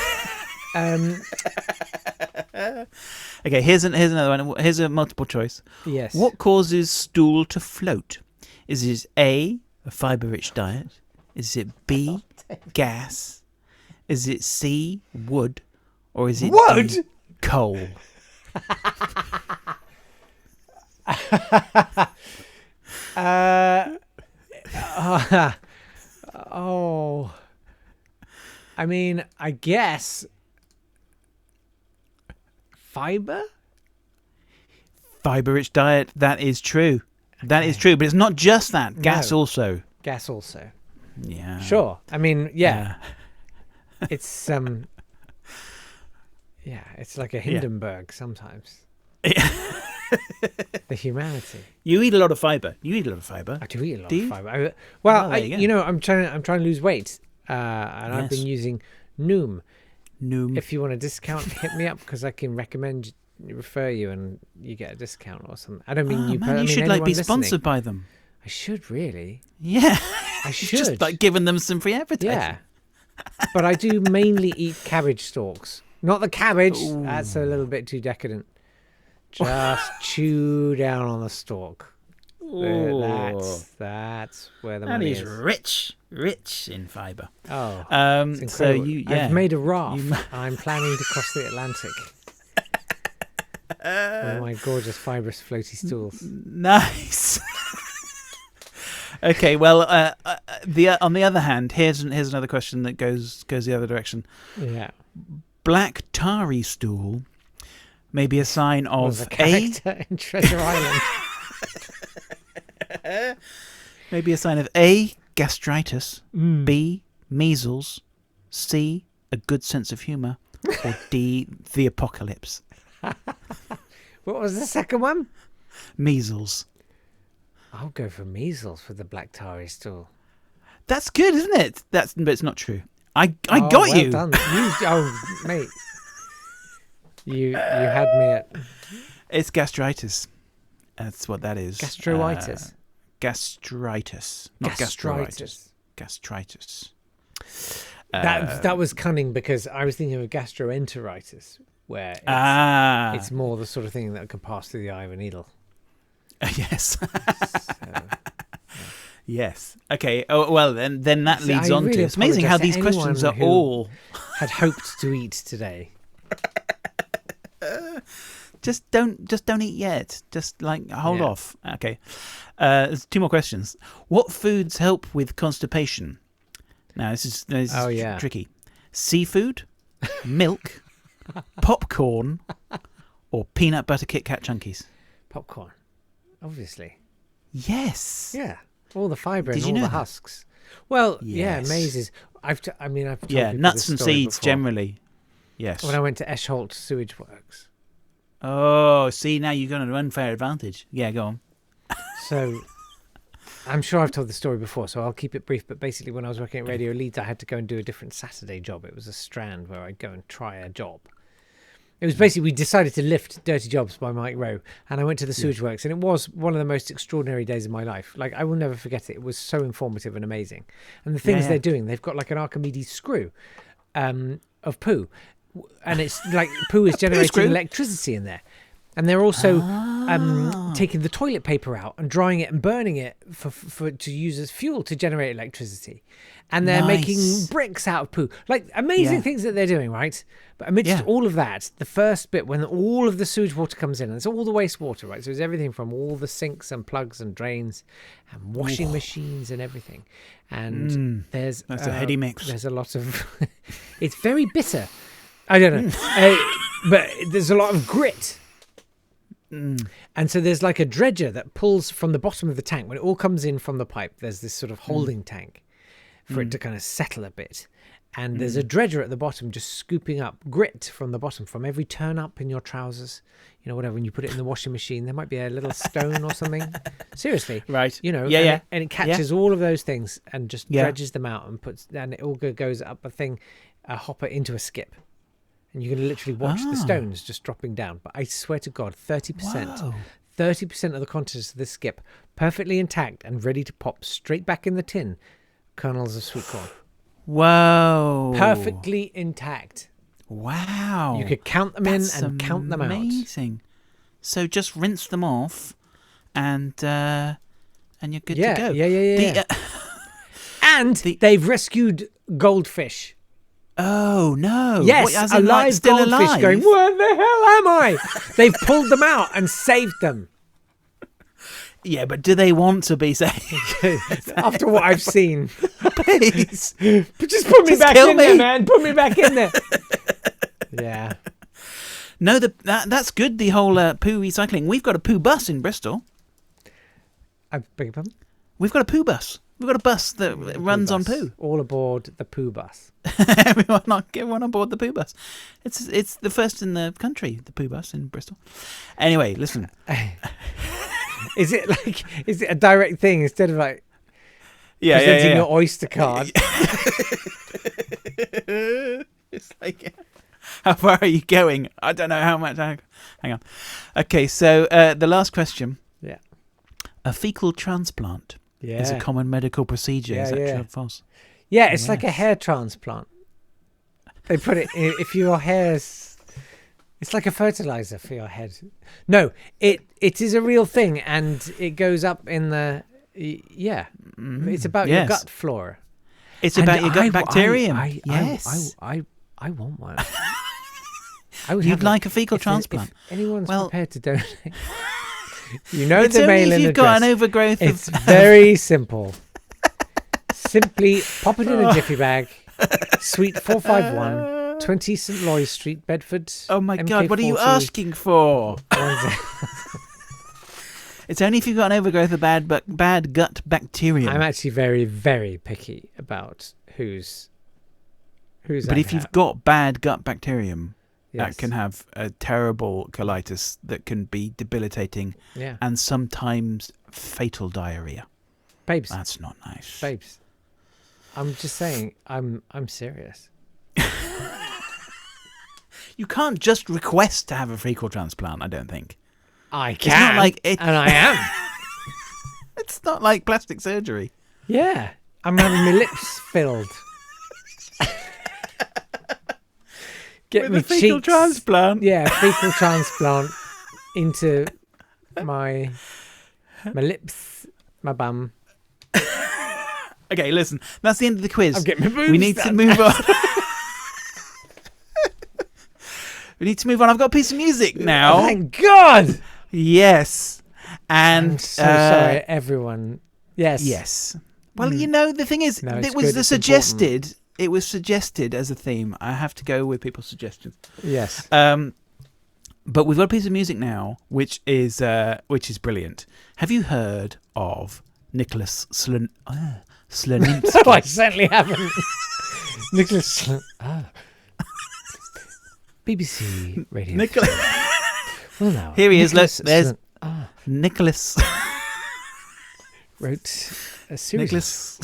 Okay, here's another one. Here's a multiple choice. Yes. What causes stool to float? Is it A, a fibre-rich diet? Is it B, gas? Is it C, wood? Or is it wood? D, coal? I mean, I guess fiber? Fiber-rich diet, that is true. Okay. That is true, but it's not just that. Gas also. Gas also. Yeah. Sure. I mean, yeah. It's it's like a Hindenburg sometimes. The humanity. You eat a lot of fiber. I do eat a lot of fiber. I'm trying to lose weight, and I've been using Noom. If you want a discount, hit me up because I can refer you, and you get a discount or something. I don't mean you. Man, you should be sponsored by them. I should really. Yeah, I should just giving them some free advertising. Yeah, but I do mainly eat cabbage stalks. Not the cabbage. Ooh. That's a little bit too decadent. Just chew down on the stalk. That's where the money is. And he's rich in fiber. Oh, so I've made a raft. I'm planning to cross the Atlantic. One of my gorgeous fibrous floaty stools. Nice. Okay, well, on the other hand, here's another question that goes the other direction. Yeah. Black tarry stool may be a sign of a character in Treasure Island. Maybe a sign of A, gastritis, B, measles, C, a good sense of humour, or D, the apocalypse. What was the second one? Measles. I'll go for measles for the black tarry stool. That's good, isn't it? But it's not true. I got you. Done. Mate. You had me at... It's gastritis. That's what that is. Gastritis? Gastritis. Not gastritis. Gastritis. That was cunning because I was thinking of gastroenteritis, where it's more the sort of thing that can pass through the eye of a needle. Yes. Yes. Okay. Oh well, then that leads on to. It's amazing how these questions are all had hoped to eat today. Just don't eat yet. Just hold off. Okay. There's 2 more questions. What foods help with constipation? Now this is tricky. Seafood, milk, popcorn, or peanut butter Kit Kat Chunkies? Popcorn, obviously. Yes. Yeah. All the fibre and all the husks. Well, mazes. I've told nuts and seeds before. Generally. Yes. When I went to Esholt Sewage Works. Oh, see, now you've got an unfair advantage. Yeah, go on. So, I'm sure I've told the story before, so I'll keep it brief. But basically, when I was working at Radio Leeds, I had to go and do a different Saturday job. It was a strand where I'd go and try a job. It was basically, we decided to lift Dirty Jobs by Mike Rowe, and I went to the sewage works, and it was one of the most extraordinary days of my life. I will never forget it. It was so informative and amazing. And the things they're doing, they've got like an Archimedes screw of poo, and it's like poo is generating electricity in there. And they're also taking the toilet paper out and drying it and burning it for to use as fuel to generate electricity. And they're making bricks out of poo. Like amazing things that they're doing, right? But amidst all of that, the first bit when all of the sewage water comes in, and it's all the wastewater, right? So it's everything from all the sinks and plugs and drains and washing machines and everything. And that's a heady mix. There's a lot of... It's very bitter. I don't know. But there's a lot of grit. And so there's like a dredger that pulls from the bottom of the tank. When it all comes in from the pipe, there's this sort of holding tank for it to kind of settle a bit. And there's a dredger at the bottom just scooping up grit from the bottom, from every turn up in your trousers, whatever. When you put it in the washing machine, there might be a little stone or something. Seriously. Right. And it catches all of those things and just dredges them out and it all goes up a hopper into a skip. And you can literally watch the stones just dropping down. But I swear to God, 30%. 30% of the contents of this skip, perfectly intact and ready to pop straight back in the tin, kernels of sweet corn. Whoa. Perfectly intact. Wow. You could count them in and count them out. Amazing. So just rinse them off and you're good to go. Yeah. And they've rescued goldfish. Oh, no. Yes, alive goldfish going, where the hell am I? They've pulled them out and saved them. Yeah, but do they want to be safe? After what I've seen. Please. Just put me back in there, man. Put me back in there. Yeah. No, that's good, the whole poo recycling. We've got a poo bus in Bristol. I beg your pardon? We've got a poo bus. We've got a bus that runs on poo. All aboard the poo bus. Everyone on board the poo bus. It's the first in the country, the poo bus in Bristol. Anyway, listen. Is it a direct thing instead of like presenting your Oyster card? It's like, how far are you going? I don't know how much. Hang on. Okay, so the last question. Yeah. A fecal transplant is a common medical procedure. Is that true or false? Yeah, it's like a hair transplant. They put it if your hair's. It's like a fertilizer for your head. No, it is a real thing, and it goes up in the. Yeah, it's about your gut flora. It's about your gut bacterium. Yes, I want one. You'd like a fecal transplant? If anyone's prepared to donate. You know it's the only mail-in if you've address. got an overgrowth. It's very simple. Simply pop it in a jiffy bag. Suite 451, 20 St. Loyes Street, Bedford. Oh my God! What are you asking for? It's only if you've got an overgrowth of bad gut bacterium. I'm actually very, very picky about who's. But if you've got bad gut bacterium. Yes. That can have a terrible colitis that can be debilitating and sometimes fatal diarrhea. Babes. That's not nice. Babes. I'm just saying, I'm serious. You can't just request to have a fecal transplant, I don't think. I can. It's not like and I am. It's not like plastic surgery. Yeah. I'm having my lips filled. Get with a fecal transplant. Yeah, fecal transplant into my lips, my bum. Okay, listen. That's the end of the quiz. I'm getting my boobs We need to move on. We need to move on. I've got a piece of music now. Oh, thank God. Yes. And I'm so sorry, everyone. Yes. Yes. Well, you know, the thing is, it was suggested. Important. It was suggested as a theme. I have to go with people's suggestions. Yes. But we've got a piece of music now, which is brilliant. Have you heard of Nicholas Slonimsky? No, I certainly haven't. Nicholas. BBC Radio. Well, now here he is. There's Nicholas. Wrote a series. Nicholas.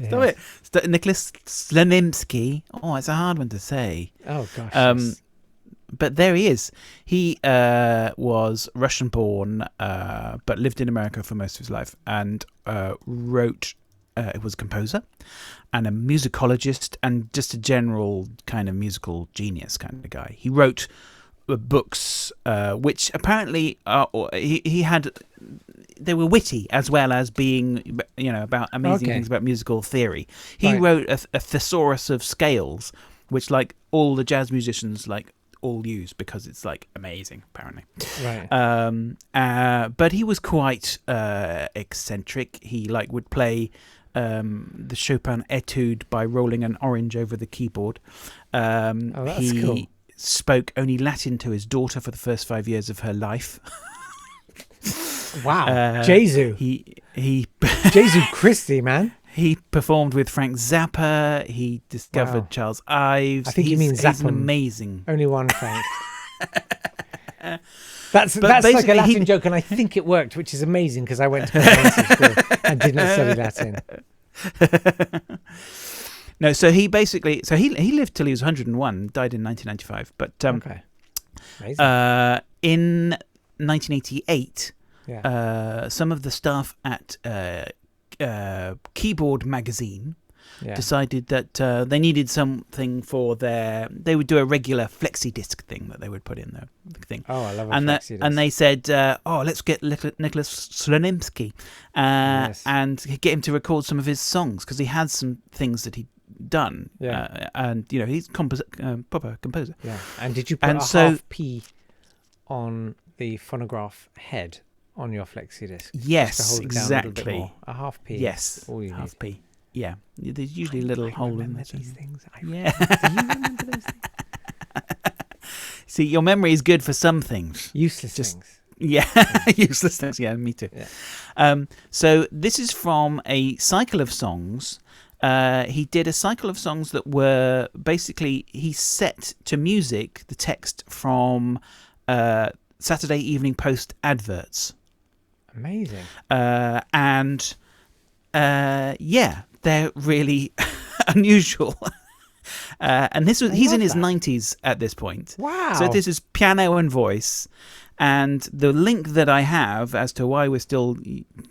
Stop it. Nicholas Slonimsky. Oh, it's a hard one to say. Oh, gosh. But there he is. He was Russian-born, but lived in America for most of his life, and wrote. He was a composer and a musicologist and just a general kind of musical genius kind of guy. He wrote books which apparently he had. They were witty as well as being, about amazing things about musical theory. He wrote a thesaurus of scales, which like all the jazz musicians all use because it's amazing apparently. Right. But he was quite eccentric. He would play the Chopin Etude by rolling an orange over the keyboard. That's cool. Spoke only Latin to his daughter for the first 5 years of her life. Wow. Jesu. He Jesu Christi, man. He performed with Frank Zappa. He discovered Charles Ives. I think you mean Zappa. He's amazing. Only one Frank. That's like a Latin joke, and I think it worked, which is amazing because I went to conservatory school and did not study Latin. No, so he lived till he was 101, died in 1995. But in 1988, some of the staff at Keyboard Magazine decided that they needed something for they would do a regular flexi disc thing that they would put in the thing. Oh, I love a flexi disc. And they said, let's get Nicholas Slonimsky and get him to record some of his songs because he had some things that he'd done. And he's proper composer. Yeah. And did you put half P on the phonograph head on your flexi disc. Yes, exactly. A half P. Yes, half P. Yeah, there's usually a little hole in these things. Do you remember those things? See, your memory is good for some things. Useless things. Yeah, useless things. Yeah, me too. Yeah. So this is from a cycle of songs. He did a cycle of songs that were basically, he set to music the text from Saturday Evening Post adverts. Amazing. And they're really unusual. And he's in his 90s at this point. Wow. So this is piano and voice. And the link that I have as to why we're still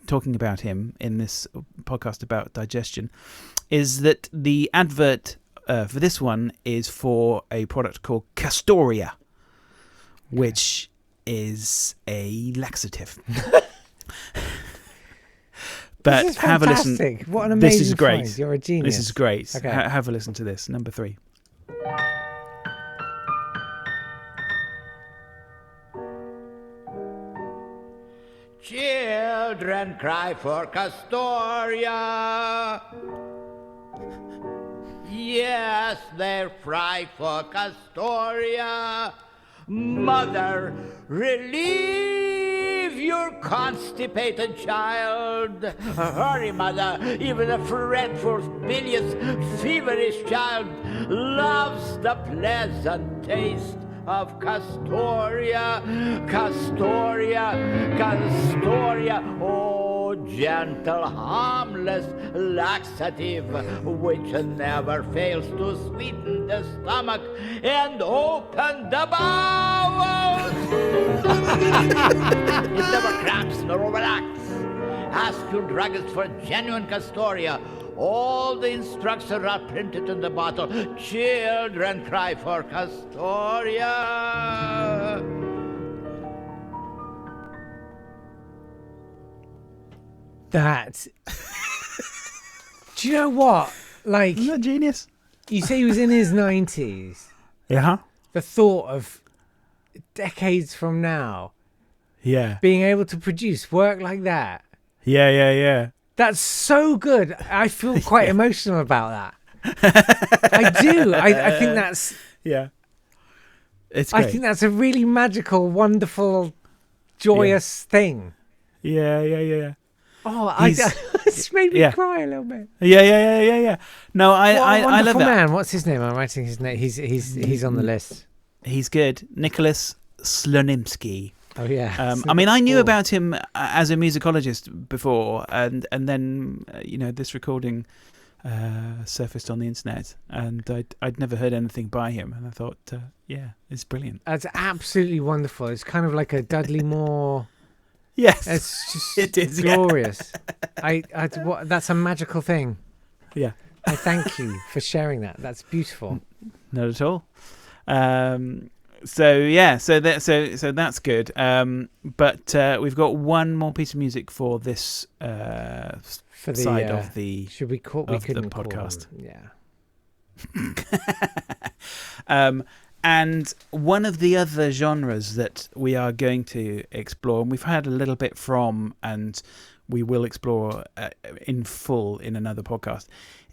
talking about him in this podcast about digestion is that the advert for this one is for a product called Castoria, which is a laxative. But this is have a listen. What an amazing This is great. Find. You're a genius. This is great. Okay. Have a listen to this. Number 3. Children cry for Castoria. Yes, they cry for Castoria. Mother, relieve your constipated child. Hurry, mother, even a fretful, bilious, feverish child loves the pleasant taste of Castoria, Castoria, Castoria, oh gentle, harmless laxative, which never fails to sweeten the stomach and open the bowels. It never cramps nor overacts. Ask your druggist for genuine Castoria. All the instructions are printed in the bottle. Children cry for Castoria. That. Do you know what? Like, isn't that genius? You say he was in his 90s. Yeah. The thought of decades from now. Yeah. Being able to produce work like that. Yeah. That's so good. I feel quite emotional about that. I do. I think that's... Yeah. It's great. I think that's a really magical, wonderful, joyous thing. Yeah. Oh, it's made me cry a little bit. Yeah. No, I love that. Man, what's his name? I'm writing his name. He's on the list. He's good. Nicholas Slonimsky. Oh yeah. I mean, I knew about him as a musicologist before, and then this recording surfaced on the internet, and I'd never heard anything by him, and I thought, it's brilliant. That's absolutely wonderful. It's kind of like a Dudley Moore. Yes, it's just it is glorious. That's a magical thing. Yeah, I thank you for sharing that. That's beautiful. Not at all. So that's good. But we've got one more piece of music for this side of the should we call we couldn't the podcast. Yeah. And one of the other genres that we are going to explore, and we've had a little bit from, and we will explore in full in another podcast,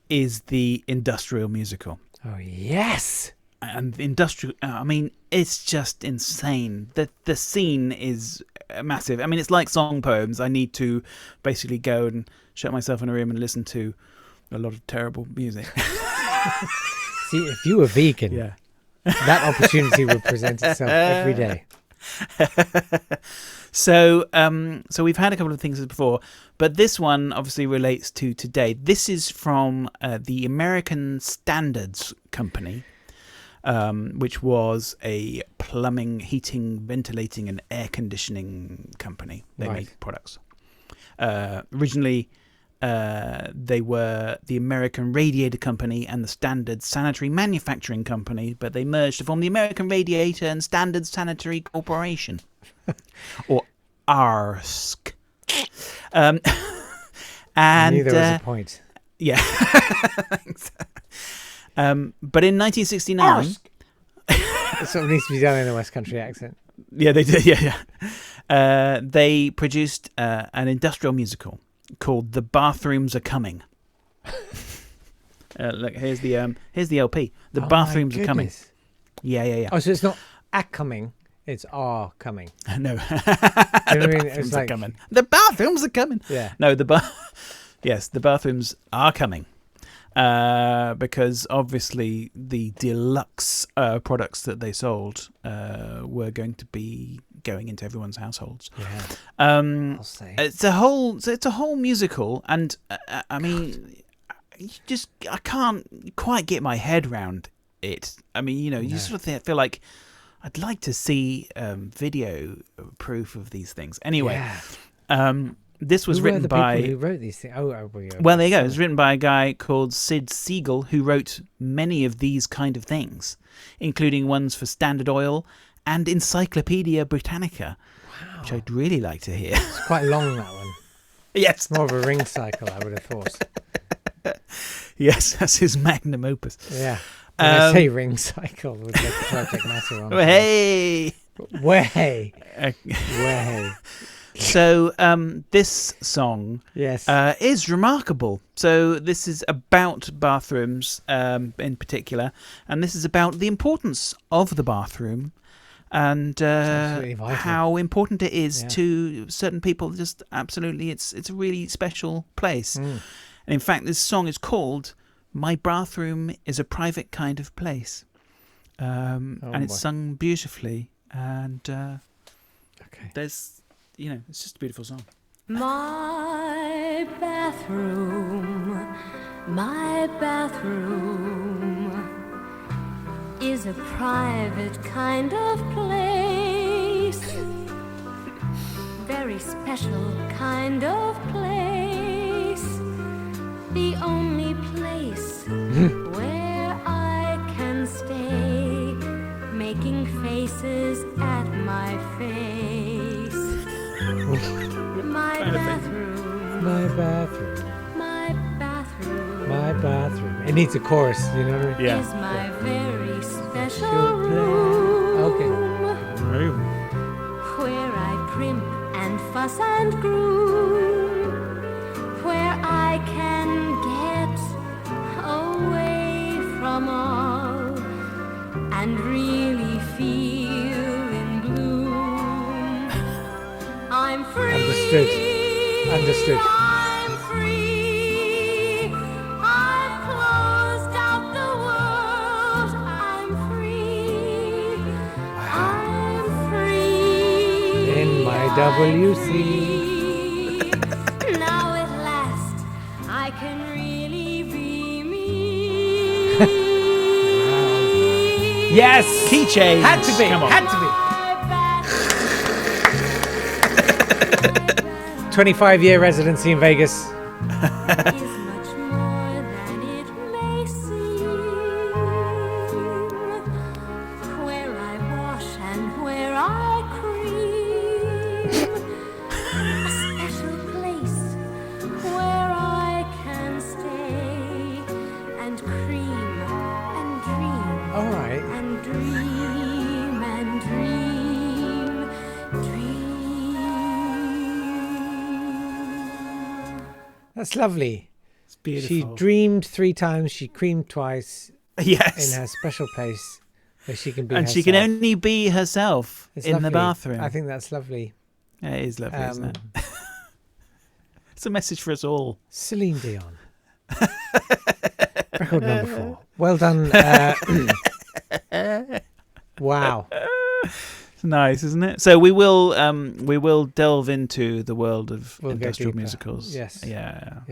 is the industrial musical. Oh yes. And industrial, I mean, it's just insane. The scene is massive. I mean, it's like song poems. I need to basically go and shut myself in a room and listen to a lot of terrible music. See, if you were vegan, that opportunity would present itself every day. So we've had a couple of things before, but this one obviously relates to today. This is from the American Standards Company. Which was a plumbing, heating, ventilating, and air conditioning company. They make products. Originally, they were the American Radiator Company and the Standard Sanitary Manufacturing Company, but they merged to form the American Radiator and Standard Sanitary Corporation, or ARSC. And I knew there was a point. Yeah. But in 1969... It sort of needs to be done in a West Country accent. Yeah, they did. Yeah. They produced an industrial musical called "The Bathrooms Are Coming." Look, here's the LP. The Bathrooms Are Coming. Yeah. Oh, so it's not "a coming"; it's "are coming." No. You know what I mean? It's like coming. The bathrooms are coming. Yeah. No, yes, the bathrooms are coming. Because obviously the deluxe products that they sold were going to be going into everyone's households. Yeah. I'll say it's a whole musical, and I mean, I can't quite get my head around it. I mean, you sort of feel like I'd like to see video proof of these things. Anyway, this was written by people who wrote these things. Well, there you go. It was written by a guy called Sid Siegel, who wrote many of these kind of things, including ones for Standard Oil and Encyclopedia Britannica, which I'd really like to hear. It's quite long, that one. Yes. It's more of a ring cycle, I would have thought. Yes, that's his magnum opus. Yeah. When I say ring cycle with the subject matter on. Way. So this song is remarkable. So this is about bathrooms in particular, and this is about the importance of the bathroom and how important it is to certain people. Just absolutely, it's a really special place. And in fact, this song is called "My Bathroom is a Private Kind of Place," and it's sung beautifully. And there's, it's just a beautiful song. My bathroom is a private kind of place, very special kind of place, the only place where I can stay, making faces at my face. My bathroom. It needs a chorus, you know what I mean? Yeah. Is my very special room, where I primp and fuss and groom, where I can get away from all and really feel in bloom. I'm free. Understood. I'm free. I've closed out the world. I'm free. I'm free. In my WC. Now at last I can really be me. Yes, key change. Had to be. Come on. Had to be. 25-year residency in Vegas. Is much more than it may seem. Where I wash and where I cream. A special place where I can stay and cream and dream. All right. And dream and dream. That's lovely. It's beautiful. She dreamed 3 times. She creamed twice. Yes. In her special place where she can be and herself. she can only be herself It's in lovely. the bathroom. I think that's lovely. Yeah, it is lovely, isn't it? It's a message for us all. Celine Dion. Record number 4. Well done. Wow. It's nice, isn't it? So we will delve into the world of industrial musicals. Yes. Yeah.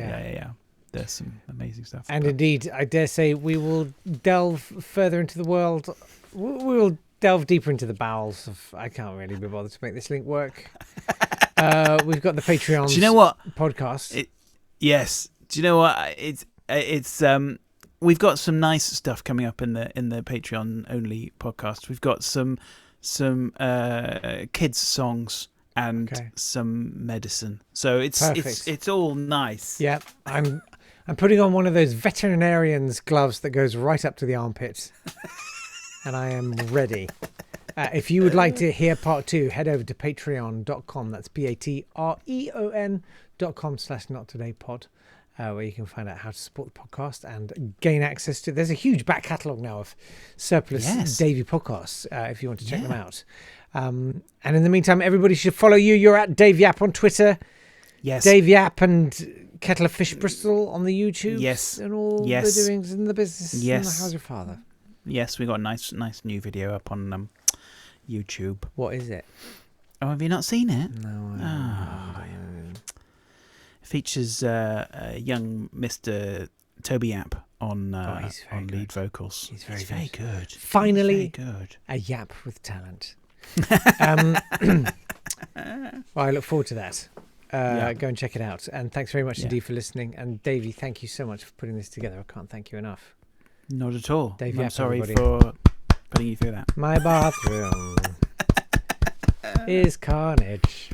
There's some amazing stuff. And indeed, I dare say we will delve further into the world. We will delve deeper into the bowels of. I can't really be bothered to make this link work. We've got the Patreon. Do you know what podcast? Yes. Do you know what it's we've got some nice stuff coming up in the Patreon only podcast. We've got some kids songs and some medicine. So it's all nice. Yeah, I'm putting on one of those veterinarian's gloves that goes right up to the armpit, and I am ready. If you would like to hear part 2, head over to patreon.com. That's patreon.com/nottodaypod, where you can find out how to support the podcast and gain access to. There's a huge back catalogue now of surplus Davey podcasts, if you want to check them out. And in the meantime, everybody should follow you. You're at Dave Yap on Twitter. Yes. Dave Yap and Kettle of Fish Bristol on the YouTube. Yes. And all the doings in the business. Yes. And how's your father? Yes, we got a nice new video up on YouTube. What is it? Oh, have you not seen it? No. It features young Mr. Toby Yap on lead vocals. He's very good. very Finally, good. A Yap with talent. Well, I look forward to that. Go and check it out. And thanks very much indeed for listening. And Davey, thank you so much for putting this together. I can't thank you enough. Not at all. Dave I'm Yap, sorry everybody. for putting you through that. My bathroom is carnage.